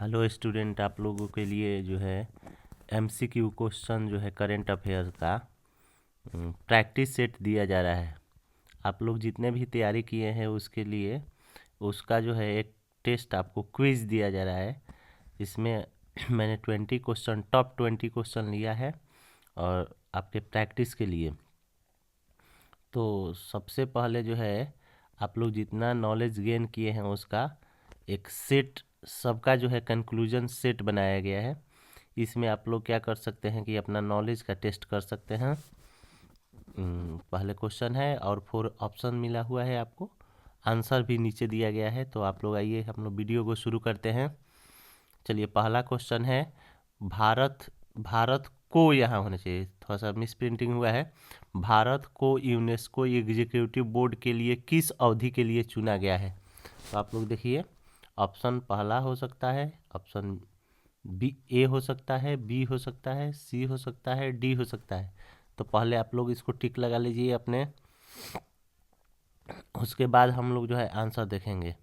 Hello student, आप लोगों के लिए जो है एमसीक्यू क्वेश्चन जो है करंट अफेयर का प्रैक्टिस सेट दिया जा रहा है। आप लोग जितने भी तैयारी किए हैं उसके लिए उसका जो है एक टेस्ट आपको क्विज दिया जा रहा है। इसमें मैंने 20 क्वेश्चन टॉप 20 क्वेश्चन लिया है और आपके प्रैक्टिस के लिए। तो सबसे पहले जो है आप लोग जितना नॉलेज गेन किए हैं उसका एक सेट, सबका जो है कंक्लूजन सेट बनाया गया है। इसमें आप लोग क्या कर सकते हैं कि अपना नॉलेज का टेस्ट कर सकते हैं। पहले क्वेश्चन है और 4 ऑप्शन मिला हुआ है आपको, आंसर भी नीचे दिया गया है। तो आप लोग आइए हम लोग वीडियो को शुरू करते हैं। चलिए, पहला क्वेश्चन है भारत भारत को, यहाँ होना चाहिए, थोड़ा सा मिस प्रिंटिंग हुआ है। भारत को यूनेस्को एग्जीक्यूटिव बोर्ड के लिए किस अवधि के लिए चुना गया है? तो आप लोग देखिए, ऑप्शन पहला हो सकता है, ऑप्शन बी ए हो सकता है, बी हो सकता है, सी हो सकता है, डी हो सकता है। तो पहले आप लोग इसको टिक लगा लीजिए अपने, उसके बाद हम लोग जो है आंसर देखेंगे।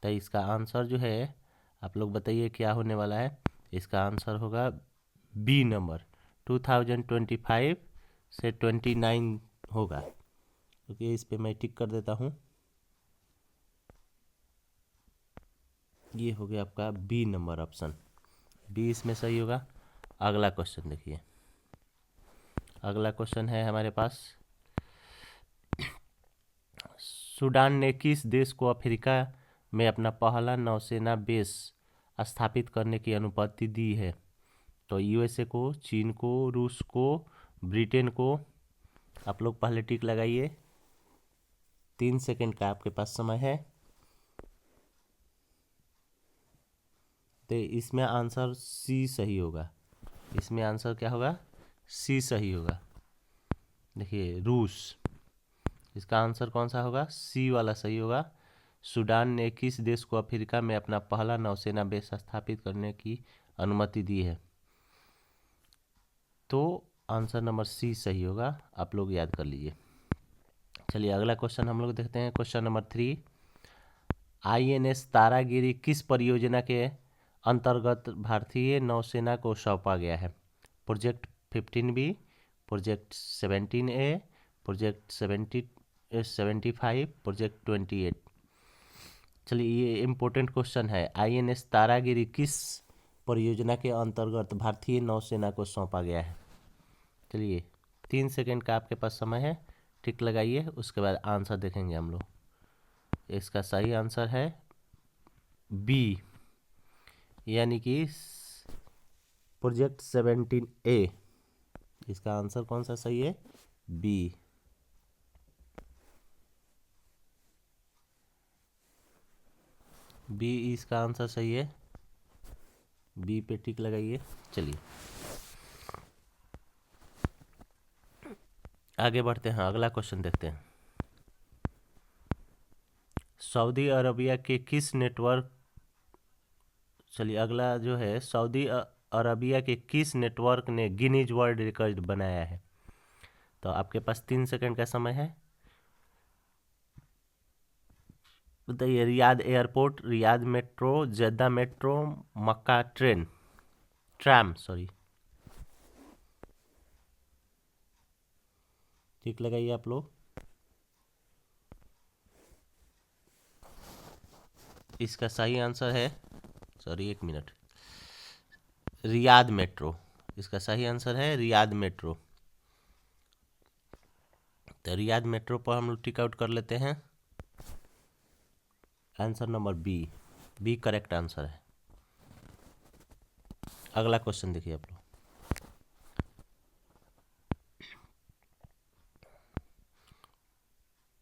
तो इसका आंसर जो है आप लोग बताइए क्या होने वाला है। इसका आंसर होगा बी नंबर, 2025 से 29 होगा। क्योंकि इस पे मैं टिक कर देता हूँ। ये हो गया आपका बी नंबर ऑप्शन, बी इसमें सही होगा। अगला क्वेश्चन देखिए, अगला क्वेश्चन है हमारे पास, सूडान ने किस देश को अफ्रीका में अपना पहला नौसेना बेस स्थापित करने की अनुमति दी है? तो यूएसए को, चीन को, रूस को, ब्रिटेन को। आप लोग पहले टिक लगाइए, 3 सेकंड का आपके पास समय है। तो इसमें आंसर सी सही होगा। इसमें आंसर क्या होगा? सी सही होगा। देखिए, रूस, इसका आंसर कौन सा होगा? सी वाला सही होगा। सूडान ने किस देश को अफ्रीका में अपना पहला नौसेना बेस स्थापित करने की अनुमति दी है? तो आंसर नंबर सी सही होगा, आप लोग याद कर लीजिए। चलिए, अगला क्वेश्चन हम लोग देखते हैं। क्वेश्चन नंबर 3, आईएनएस तारागिरी किस परियोजना के अंतर्गत भारतीय नौसेना को सौंपा गया है? Project 15B, project 17A, project 75, project 28। चलिए, ये इम्पोर्टेंट क्वेश्चन है। आईएनएस तारागिरी किस परियोजना के अंतर्गत भारतीय नौसेना को सौंपा गया है? चलिए, 3 सेकंड का आपके पास समय है, टिक लगाइए, उसके बाद आंसर देखेंगे हम लोग। इसका सही आंसर है बी, यानी कि प्रोजेक्ट 17A। इसका आंसर कौन सा सही है? बी। बी इसका आंसर सही है, बी पे टिक लगाइए। चलिए आगे बढ़ते हैं, अगला क्वेश्चन देखते हैं। सऊदी अरबिया के किस नेटवर्क, चलिए अगला जो है, सऊदी अरबिया के किस नेटवर्क ने गिनीज वर्ल्ड रिकॉर्ड बनाया है? तो आपके पास 3 सेकंड का समय है, बताइए। रियाद एयरपोर्ट, रियाद मेट्रो, जेद्दा मेट्रो, मक्का ट्रैम, सॉरी। ठीक लगाइए आप लोग। इसका सही आंसर है, सॉरी 1 मिनट, रियाद मेट्रो। इसका सही आंसर है रियाद मेट्रो। तो रियाद मेट्रो पर हम लोग टिक आउट कर लेते हैं। Answer number B, B correct answer है। अगला क्वेश्चन देखिए आप लोग,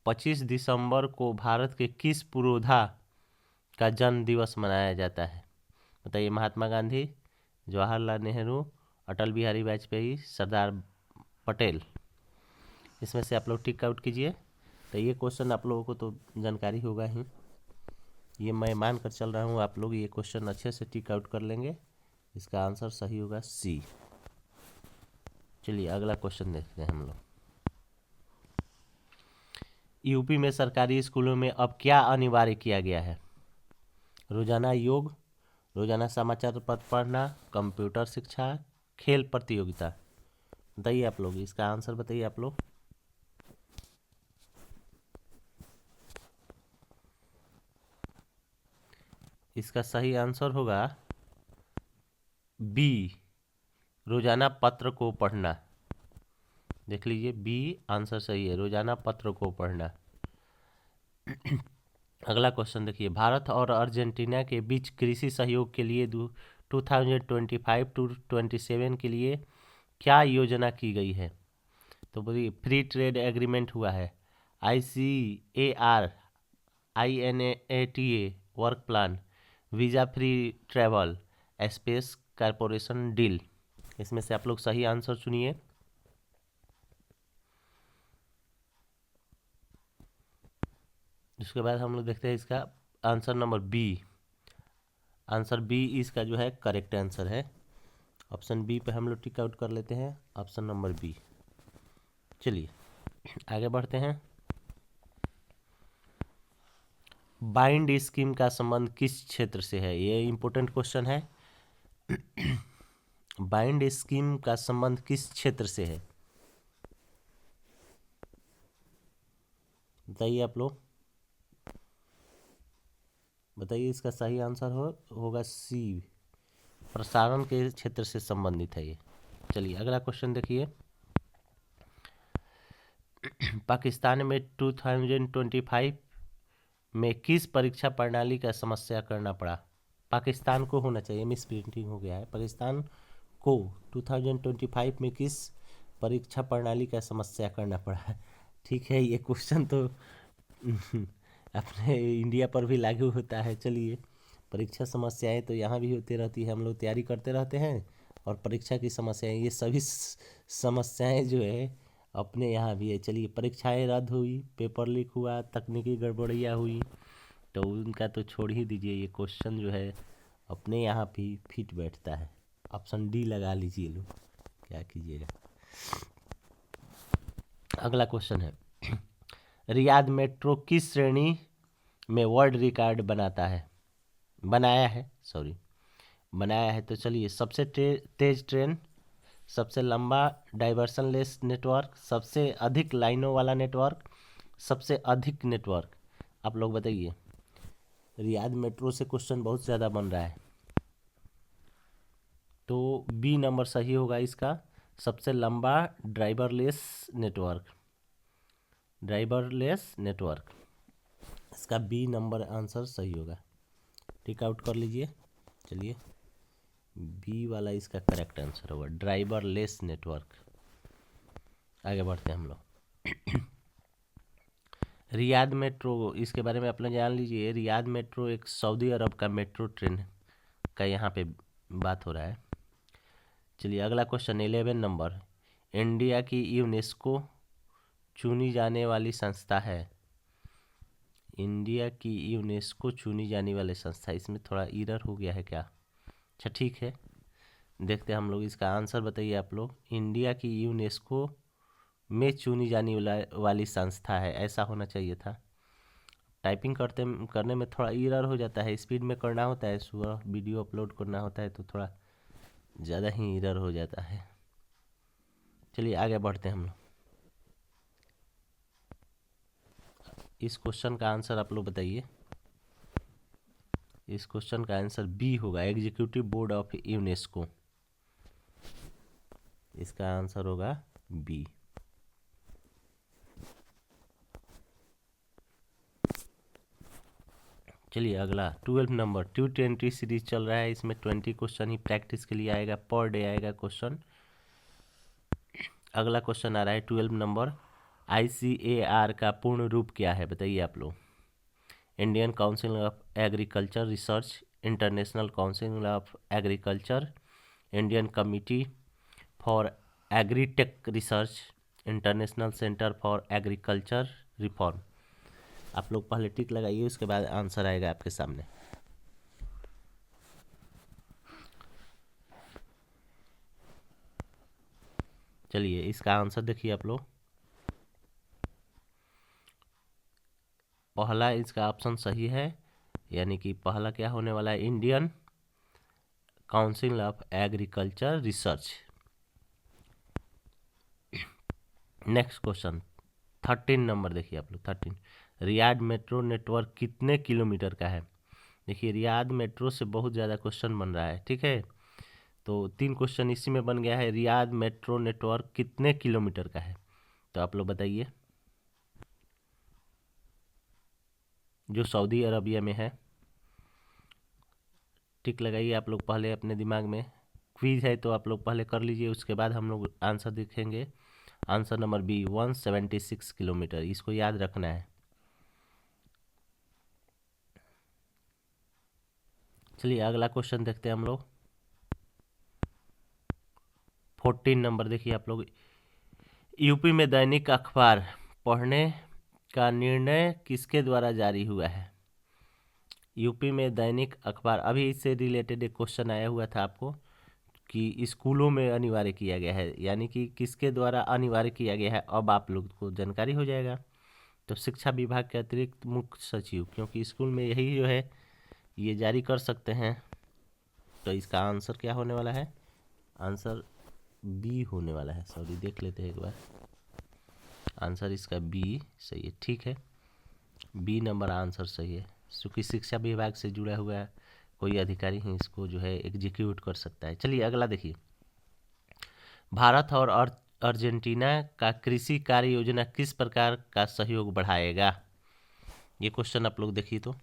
25 दिसंबर को भारत के किस पुरोधा का जन्म दिवस मनाया जाता है? बताइए। महात्मा गांधी, जवाहरलाल नेहरू, अटल बिहारी वाजपेयी, सरदार पटेल। इसमें से आप लोग टिक आउट कीजिए। तो ये क्वेश्चन आप लोगों को तो जानकारी होगा ही, ये मैं मान कर चल रहा हूँ आप लोग ये क्वेश्चन अच्छे से टिक आउट कर लेंगे। इसका आंसर सही होगा सी। चलिए अगला क्वेश्चन देखते हैं हम लोग। यूपी में सरकारी स्कूलों में अब क्या अनिवार्य किया गया है? रोजाना योग, रोजाना समाचार पत्र पढ़ना, कंप्यूटर शिक्षा, खेल प्रतियोगिता। बताइए आप लोग, इसका आंसर बताइए आप लोग। इसका सही आंसर होगा बी, रोजाना पत्र को पढ़ना। देख लीजिए, बी आंसर सही है, रोजाना पत्र को पढ़ना। अगला क्वेश्चन देखिए, भारत और अर्जेंटीना के बीच कृषि सहयोग के लिए 2025-27 के लिए क्या योजना की गई है? तो बोलिए, फ्री ट्रेड एग्रीमेंट हुआ है, ICAR, INATA work plan, visa free travel, space corporation deal. इसमें से आप लोग सही आंसर चुनिए। उसके बाद हम लोग देखते हैं इसका answer number B. Answer B इसका जो है करेक्ट आंसर है। ऑप्शन बी पे हम लोग टिक आउट कर लेते हैं, ऑप्शन नंबर बी। चलिए आगे बढ़ते हैं। बाइंड स्कीम का संबंध किस क्षेत्र से है? ये इम्पोर्टेंट क्वेश्चन है। बाइंड स्कीम का संबंध किस क्षेत्र से है? बताइए आप लोग, बताइए। इसका सही आंसर होगा सी, प्रसारण के क्षेत्र से संबंधित है ये। चलिए अगला क्वेश्चन देखिए। पाकिस्तान में 2025 में किस परीक्षा प्रणाली का समस्या करना पड़ा? पाकिस्तान को होना चाहिए, मिस प्रिंटिंग हो गया है। पाकिस्तान को 2025 में किस परीक्षा प्रणाली का समस्या करना पड़ा? ठीक है, ये क्वेश्चन तो अपने इंडिया पर भी लागू होता है। चलिए, परीक्षा समस्याएं तो यहाँ भी होती रहती है, हम लोग तैयारी करते रहते हैं, और परीक्षा की समस्याएं, ये सभी समस्याएं जो है अपने यहाँ भी है। चलिए, परीक्षाएं रद्द हुई, पेपर लीक हुआ, तकनीकी गड़बड़ियाँ हुई, तो उनका तो छोड़ ही दीजिए, ये क्वेश्चन जो है अपने यहाँ भी फिट बैठता है। ऑप्शन डी लगा लीजिए लोग, क्या कीजिएगा। अगला क्वेश्चन है, रियाद मेट्रो किस श्रेणी में वर्ल्ड रिकॉर्ड बनाया है? तो चलिए, सबसे तेज ट्रेन, सबसे लंबा डाइवर्सनलेस नेटवर्क, सबसे अधिक लाइनों वाला नेटवर्क, सबसे अधिक नेटवर्क। आप लोग बताइए। रियाद मेट्रो से क्वेश्चन बहुत ज़्यादा बन रहा है, तो बी नंबर सही होगा इसका, सबसे लंबा ड्राइवरलेस नेटवर्क। इसका बी नंबर आंसर सही होगा, टिक आउट कर लीजिए। चलिए, बी वाला इसका करेक्ट आंसर होगा, ड्राइवरलेस नेटवर्क। आगे बढ़ते हैं हम लोग। रियाद मेट्रो, इसके बारे में आप लोग जान लीजिए। रियाद मेट्रो एक सऊदी अरब का मेट्रो ट्रेन का यहाँ पे बात हो रहा है। चलिए अगला क्वेश्चन 11 नंबर, इंडिया की यूनेस्को चुनी जाने वाली संस्था है। इंडिया की यूनेस्को चुनी जाने वाली संस्था, इसमें थोड़ा एरर हो गया है क्या? अच्छा ठीक है, देखते हैं हम लोग। इसका आंसर बताइए आप लोग। इंडिया की यूनेस्को में चुनी जाने वाली संस्था है, ऐसा होना चाहिए था। टाइपिंग करने में थोड़ा एरर हो जाता है, स्पीड में करना होता है, सुबह वीडियो अपलोड करना होता है तो थोड़ा ज़्यादा ही एरर हो जाता है। चलिए आगे बढ़ते हैं हम लोग। इस क्वेश्चन का आंसर आप लोग बताइए। इस क्वेश्चन का आंसर बी होगा, एग्जीक्यूटिव बोर्ड ऑफ यूनेस्को। इसका आंसर होगा बी। चलिए अगला 12 नंबर, T20 सीरीज चल रहा है, इसमें 20 क्वेश्चन ही प्रैक्टिस के लिए आएगा, पर डे आएगा क्वेश्चन। अगला क्वेश्चन आ रहा है 12 नंबर, ICAR का पूर्ण रूप क्या है? बताइए आप लोग। Indian council of agriculture research, international council of agriculture, Indian committee for agritech research, international centre for agriculture reform. आप लोग पहले टिक लगाइए, उसके बाद आंसर आएगा आपके सामने। चलिए इसका आंसर देखिए आप लोग। पहला इसका ऑप्शन सही है, यानी कि पहला क्या होने वाला है, Indian council of agriculture research. Next question 13 number देखिए आप लोग 13। रियाद मेट्रो नेटवर्क कितने किलोमीटर का है? देखिए रियाद मेट्रो से बहुत ज़्यादा क्वेश्चन बन रहा है, ठीक है। तो 3 क्वेश्चन इसी में बन गया है। रियाद मेट्रो नेटवर्क कितने किलोमीटर का है? तो आप लोग बताइए, जो सऊदी अरबिया में है। टिक लगाइए आप लोग पहले अपने दिमाग में। क्विज है तो आप लोग पहले कर लीजिए, उसके बाद हम लोग आंसर देखेंगे। आंसर नंबर बी 176 किलोमीटर, इसको याद रखना है। चलिए अगला क्वेश्चन देखते हैं हम लोग। 14 नंबर देखिए आप लोग। यूपी में दैनिक अखबार पढ़ने का निर्णय किसके द्वारा जारी हुआ है? यूपी में दैनिक अखबार, अभी इससे रिलेटेड एक क्वेश्चन आया हुआ था आपको कि स्कूलों में अनिवार्य किया गया है, यानी कि किसके द्वारा अनिवार्य किया गया है, अब आप लोग को जानकारी हो जाएगा। तो शिक्षा विभाग के अतिरिक्त मुख्य सचिव, क्योंकि स्कूल में यही जो है ये जारी कर सकते हैं। तो इसका आंसर क्या होने वाला है? आंसर बी होने वाला है। सॉरी, देख लेते हैं एक बार। आंसर इसका बी सही है, ठीक है। बी नंबर आंसर सही है, क्योंकि शिक्षा विभाग से जुड़ा हुआ कोई अधिकारी ही इसको जो है एग्जीक्यूट कर सकता है। चलिए अगला देखिए। भारत और अर्जेंटीना का कृषि कार्य योजना किस प्रकार का सहयोग बढ़ाएगा? ये क्वेश्चन आप लोग देखिए तो,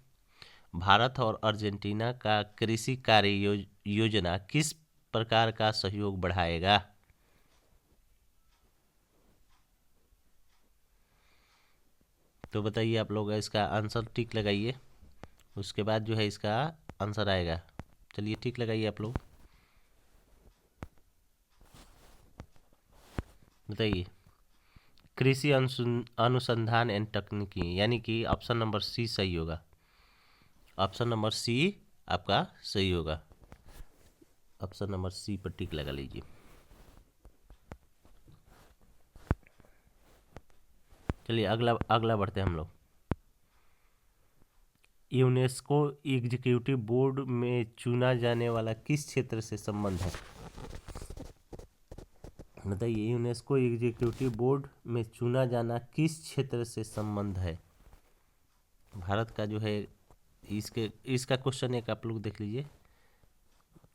भारत और अर्जेंटीना का कृषि कार्य योजना किस प्रकार का सहयोग बढ़ाएगा? तो बताइए आप लोग, इसका आंसर टिक लगाइए, उसके बाद जो है इसका आंसर आएगा। चलिए टिक लगाइए आप लोग, बताइए। कृषि अनुसंधान एंड तकनीकी, यानी कि ऑप्शन नंबर सी सही होगा। ऑप्शन नंबर सी आपका सही होगा। ऑप्शन नंबर सी पर टिक लगा लीजिए। चलिए अगला बढ़ते हैं हम लोग। यूनेस्को एग्जीक्यूटिव बोर्ड में चुना जाने वाला किस क्षेत्र से संबंध है? बताइए, यूनेस्को एग्जीक्यूटिव बोर्ड में चुना जाना किस क्षेत्र से संबंध है? भारत का जो है इसका क्वेश्चन एक आप लोग देख लीजिए।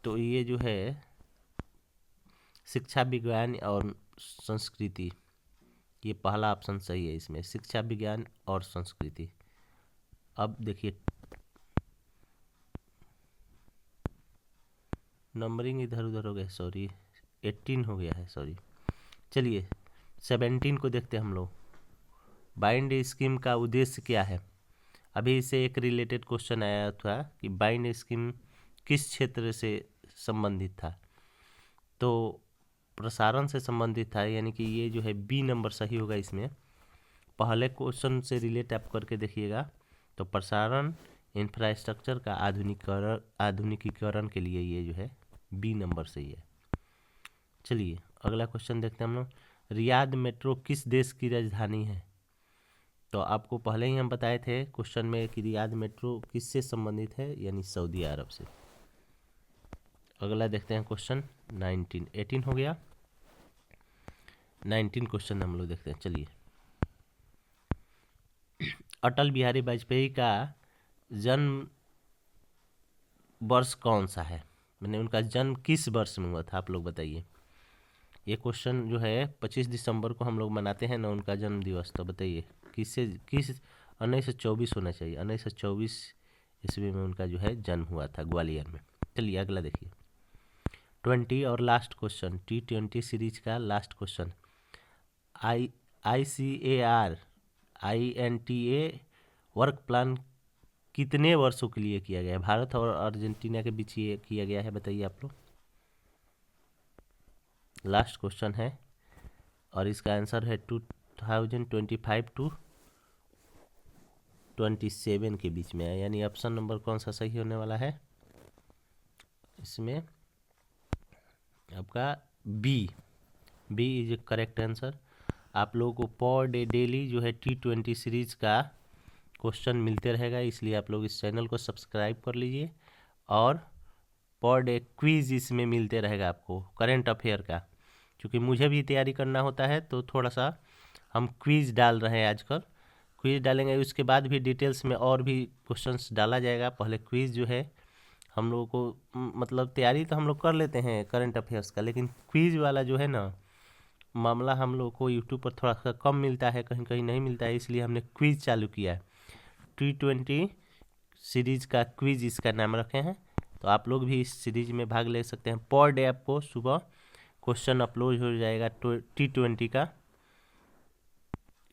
तो ये जो है शिक्षा विज्ञान और संस्कृति, ये पहला ऑप्शन सही है इसमें, शिक्षा विज्ञान और संस्कृति। अब देखिए नंबरिंग इधर उधर हो गया, सॉरी 18 हो गया है, सॉरी। चलिए 17 को देखते हैं हम लोग। बाइंड स्कीम का उद्देश्य क्या है? अभी इससे एक रिलेटेड क्वेश्चन आया था कि बाइंड स्कीम किस क्षेत्र से संबंधित था? तो प्रसारण से संबंधित था, यानी कि ये जो है बी नंबर सही होगा इसमें। पहले क्वेश्चन से रिलेट आप करके देखिएगा। तो प्रसारण इंफ्रास्ट्रक्चर का आधुनिकीकरण के लिए ये जो है बी नंबर सही है। चलिए अगला क्वेश्चन देखते हैं हम लोग। रियाद मेट्रो किस देश की राजधानी है? तो आपको पहले ही हम बताए थे क्वेश्चन में कि रियाद मेट्रो किससे संबंधित है, यानी सऊदी अरब से। अगला देखते हैं क्वेश्चन 19, 18 हो गया, 19 क्वेश्चन हम लोग देखते हैं। चलिए, अटल बिहारी वाजपेयी का जन्म वर्ष कौन सा है? मैंने उनका जन्म किस वर्ष में हुआ था, आप लोग बताइए। ये क्वेश्चन जो है 25 दिसंबर को हम लोग मनाते हैं ना उनका जन्म दिवस। तो बताइए किस 1924 होना चाहिए। 1924 ईस्वी में उनका जो है जन्म हुआ था ग्वालियर में। चलिए अगला देखिए 20 और लास्ट क्वेश्चन, T20 सीरीज का last question. ICAR-INTA work plan कितने वर्षों के लिए किया गया है? भारत और अर्जेंटीना के बीच ये किया गया है, बताइए आप लोग। लास्ट क्वेश्चन है और इसका आंसर है 2025 टू 27 के बीच में है, यानी ऑप्शन नंबर कौन सा सही होने वाला है इसमें? आपका B is a correct answer. आप लोगों को पर डे डेली जो है T20 सीरीज का क्वेश्चन मिलते रहेगा, इसलिए आप लोग इस चैनल को सब्सक्राइब कर लीजिए और पर डे क्विज इसमें मिलते रहेगा आपको करंट अफेयर का। क्योंकि मुझे भी तैयारी करना होता है तो थोड़ा सा हम क्विज डाल रहे हैं आजकल। क्विज डालेंगे, उसके बाद भी डिटेल्स में और भी क्वेश्चंस डाला जाएगा। पहले क्विज जो है हम लोगों को मतलब तैयारी तो हम लोग कर लेते हैं करंट अफेयर्स का, लेकिन क्विज वाला जो है ना मामला हम लोग को यूट्यूब पर थोड़ा सा कम मिलता है, कहीं कहीं नहीं मिलता है, इसलिए हमने क्विज चालू किया है। T20 सीरीज का क्विज इसका नाम रखे हैं। तो आप लोग भी इस सीरीज में भाग ले सकते हैं। पर डे आपको सुबह क्वेश्चन अपलोड हो जाएगा T20 का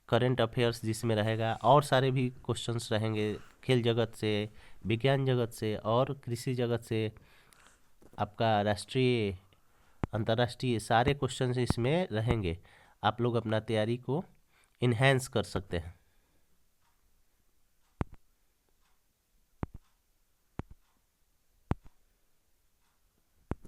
करंट अफेयर्स, जिसमें रहेगा और सारे भी क्वेश्चंस रहेंगे खेल जगत से, विज्ञान जगत से और कृषि जगत से, आपका राष्ट्रीय अंतर्राष्ट्रीय सारे क्वेश्चंस इसमें रहेंगे। आप लोग अपना तैयारी को इन्हेंस कर सकते हैं।